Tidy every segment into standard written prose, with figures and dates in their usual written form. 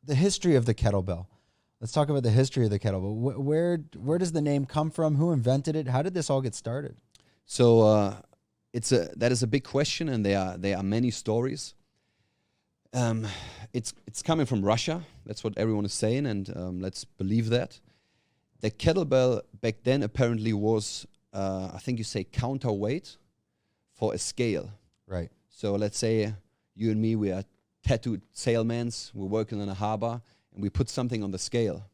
the history of the kettlebell. Let's talk about the history of the kettlebell. Where does the name come from? Who invented it? How did this all get started? So that is a big question, and there are many stories. It's coming from Russia. That's what everyone is saying, and let's believe that. The kettlebell back then apparently was, I think you say, counterweight for a scale. Right. So let's say you and me, we are tattooed sailmans. We're working in a harbor, and we put something on the scale.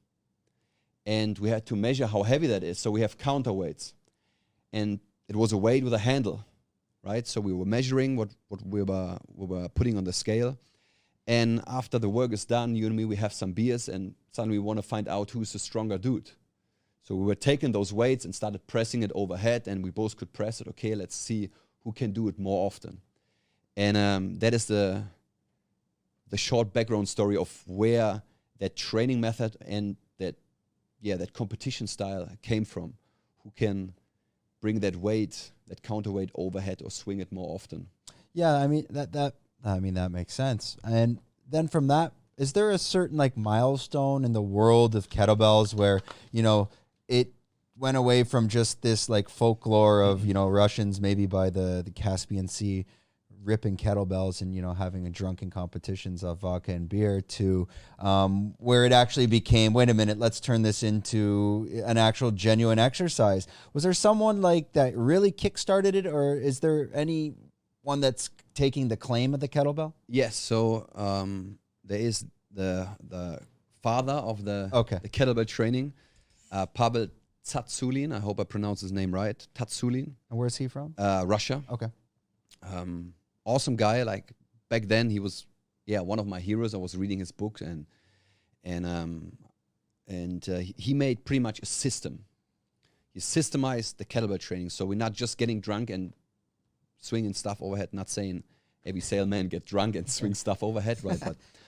And we had to measure how heavy that is. So we have counterweights. And it was a weight with a handle, right? So we were measuring what we were putting on the scale. And after the work is done, you and me, we have some beers, and suddenly we want to find out who's the stronger dude. So we were taking those weights and started pressing it overhead, and we both could press it. Okay, let's see who can do it more often. And that is the short background story of where that training method and that competition style came from. Who can bring that weight, that counterweight overhead, or swing it more often? Yeah, I mean that makes sense. And then from that, is there a certain like milestone in the world of kettlebells where, you know, it went away from just this like folklore of, you know, Russians maybe by the Caspian Sea ripping kettlebells and, you know, having a drunken competitions of vodka and beer to where it actually became, wait a minute, let's turn this into an actual genuine exercise? Was there someone like that really kickstarted it, or is there any one that's taking the claim of the kettlebell? Yes, so there is the father of the kettlebell training, Pavel Tsatsouline. I hope I pronounced his name right. Tsatsouline. And where's he from? Russia. Okay. Awesome guy. Like back then, he was one of my heroes. I was reading his book, and he made pretty much a system. He systemized the kettlebell training, so we're not just getting drunk and swinging stuff overhead. Not saying every sailman get drunk and swing stuff overhead, right?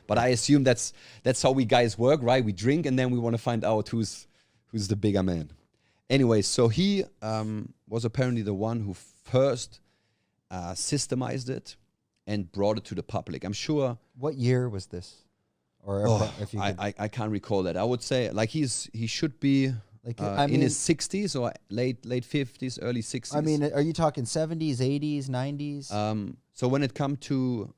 But I assume that's how we guys work, right? We drink and then we want to find out who's the bigger man. Anyway, so he was apparently the one who first systemized it and brought it to the public. I'm sure. What year was this? Or if you I can't recall that. I would say like he should be like in his 60s or late 50s, early 60s. I mean, are you talking 70s, 80s, 90s? So when it come to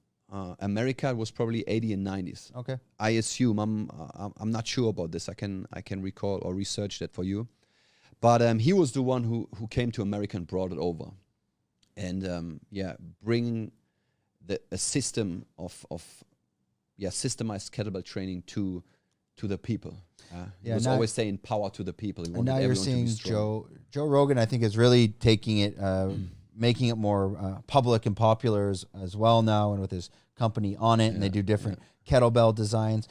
America, it was probably 80s and 90s. Okay. I assume. I'm not sure about this. I can recall or research that for you. But he was the one who came to America and brought it over. And bringing a system of systemized kettlebell training to the people. He was always saying power to the people. And now you're seeing Joe Rogan, I think, is really taking it, making it more public and popular as well now, and with his company on it, and they do different kettlebell designs.